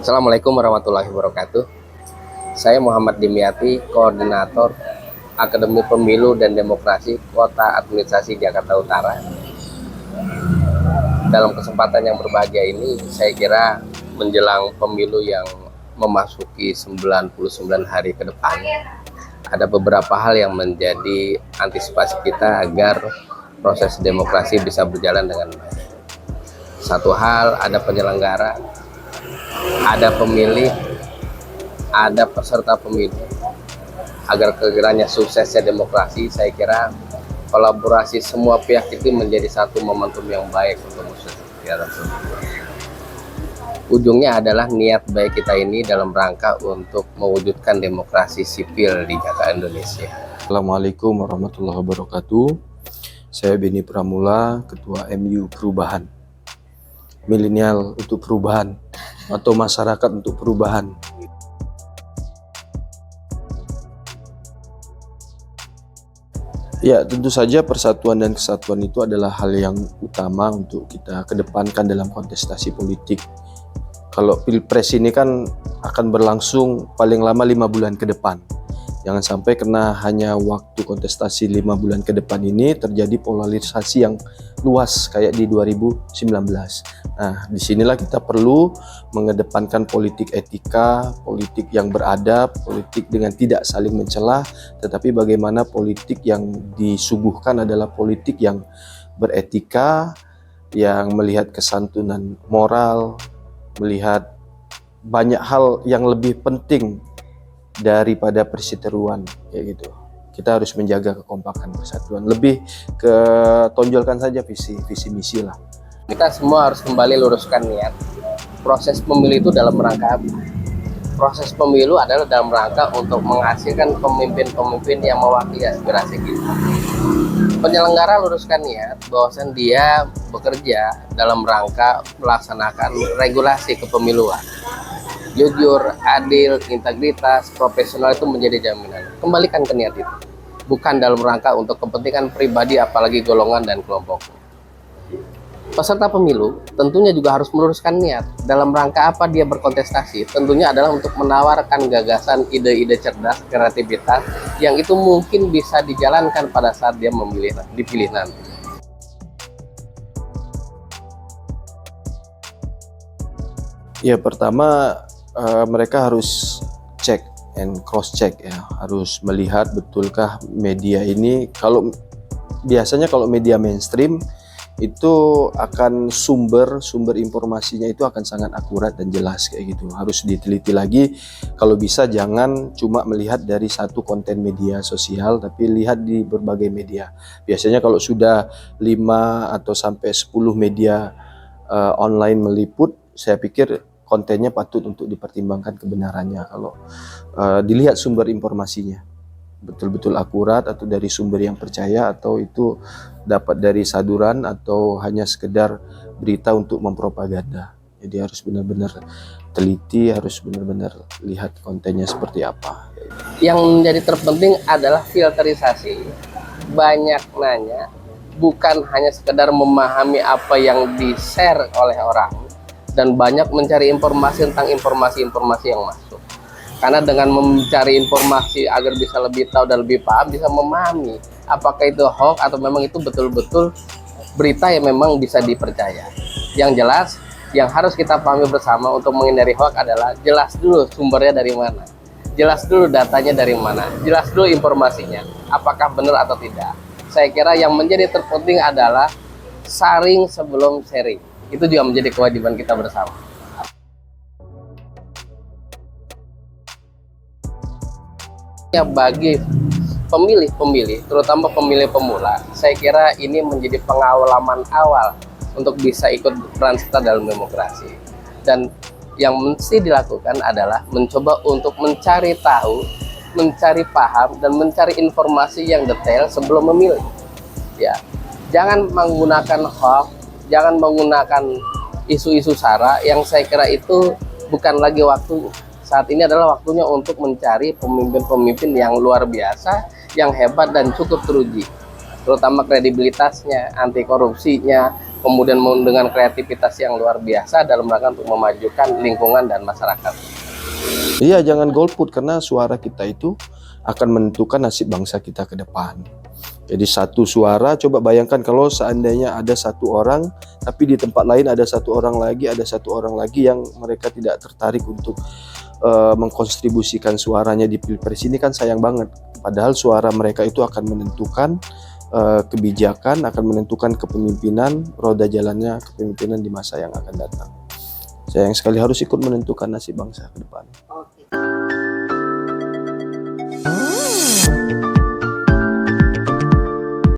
Assalamualaikum warahmatullahi wabarakatuh. Saya Muhammad Dimyati, Koordinator Akademi Pemilu dan Demokrasi Kota Administrasi Jakarta Utara. Dalam kesempatan yang berbahagia ini, saya kira menjelang pemilu yang memasuki 99 hari ke depan, ada beberapa hal yang menjadi antisipasi kita agar proses demokrasi bisa berjalan dengan baik. Satu hal, ada penyelenggara, ada pemilih, ada peserta pemilu. Agar kegeranya suksesnya demokrasi, saya kira kolaborasi semua pihak itu menjadi satu momentum yang baik untuk suksesnya. Ujungnya adalah niat baik kita ini dalam rangka untuk mewujudkan demokrasi sipil di Jakarta, Indonesia. Assalamualaikum warahmatullahi wabarakatuh. Saya Beni Pramula, Ketua MU Perubahan. Milenial untuk perubahan atau masyarakat untuk perubahan. Ya, tentu saja persatuan dan kesatuan itu adalah hal yang utama untuk kita kedepankan dalam kontestasi politik. Kalau Pilpres ini kan akan berlangsung paling lama 5 bulan ke depan. Jangan sampai karena hanya waktu kontestasi 5 bulan ke depan ini terjadi polarisasi yang luas kayak di 2019. Nah, disinilah kita perlu mengedepankan politik etika, politik yang beradab, politik dengan tidak saling mencela, tetapi bagaimana politik yang disuguhkan adalah politik yang beretika, yang melihat kesantunan moral, melihat banyak hal yang lebih penting daripada perseteruan kayak gitu. Kita harus menjaga kekompakan persatuan, lebih ke tonjolkan saja visi misi lah. Kita semua harus kembali luruskan niat. Proses pemilu itu dalam rangka apa? Proses pemilu adalah dalam rangka untuk menghasilkan pemimpin-pemimpin yang mewakili aspirasi kita. Penyelenggara luruskan niat bahwasan dia bekerja dalam rangka melaksanakan regulasi kepemiluan. Jujur, adil, integritas, profesional itu menjadi jaminan. Kembalikan ke niat itu. Bukan dalam rangka untuk kepentingan pribadi apalagi golongan dan kelompok. Peserta pemilu tentunya juga harus meluruskan niat. Dalam rangka apa dia berkontestasi? Tentunya adalah untuk menawarkan gagasan, ide-ide cerdas, kreativitas yang itu mungkin bisa dijalankan pada saat dia dipilih nanti. Ya, pertama mereka harus cek and cross check ya, harus melihat betulkah media ini. Kalau biasanya kalau media mainstream itu akan sumber informasinya itu akan sangat akurat dan jelas kayak gitu. Harus diteliti lagi, kalau bisa jangan cuma melihat dari satu konten media sosial, tapi lihat di berbagai media. Biasanya kalau sudah 5 atau sampai 10 media online meliput, saya pikir kontennya patut untuk dipertimbangkan kebenarannya. Kalau dilihat sumber informasinya betul-betul akurat atau dari sumber yang percaya, atau itu dapat dari saduran atau hanya sekedar berita untuk mempropaganda. Jadi harus benar-benar teliti, harus benar-benar lihat kontennya seperti apa. Yang menjadi terpenting adalah filterisasi. Banyak nanya, bukan hanya sekedar memahami apa yang di-share oleh orang, dan banyak mencari informasi tentang informasi-informasi yang masuk. Karena dengan mencari informasi agar bisa lebih tahu dan lebih paham, bisa memahami apakah itu hoax atau memang itu betul-betul berita yang memang bisa dipercaya. Yang jelas, yang harus kita pahami bersama untuk menghindari hoax adalah jelas dulu sumbernya dari mana, jelas dulu datanya dari mana, jelas dulu informasinya, apakah benar atau tidak. Saya kira yang menjadi terpenting adalah saring sebelum sharing. Itu juga menjadi kewajiban kita bersama. Ya, bagi pemilih-pemilih, terutama pemilih pemula, saya kira ini menjadi pengalaman awal untuk bisa ikut peran serta dalam demokrasi. Dan yang mesti dilakukan adalah mencoba untuk mencari tahu, mencari paham, dan mencari informasi yang detail sebelum memilih. Ya, jangan menggunakan hoax, jangan menggunakan isu-isu sara yang saya kira itu bukan lagi waktunya. Saat ini adalah waktunya untuk mencari pemimpin-pemimpin yang luar biasa, yang hebat dan cukup teruji. terutama kredibilitasnya, anti korupsinya, kemudian dengan kreativitas yang luar biasa dalam rangka untuk memajukan lingkungan dan masyarakat. Iya, jangan golput karena suara kita itu akan menentukan nasib bangsa kita ke depan. Jadi satu suara, coba bayangkan kalau seandainya ada satu orang, tapi di tempat lain ada satu orang lagi yang mereka tidak tertarik untuk mengkontribusikan suaranya di pilpres ini, kan sayang banget. Padahal suara mereka itu akan menentukan kebijakan, akan menentukan kepemimpinan, roda jalannya kepemimpinan di masa yang akan datang. Sayang sekali harus ikut menentukan nasib bangsa ke depan.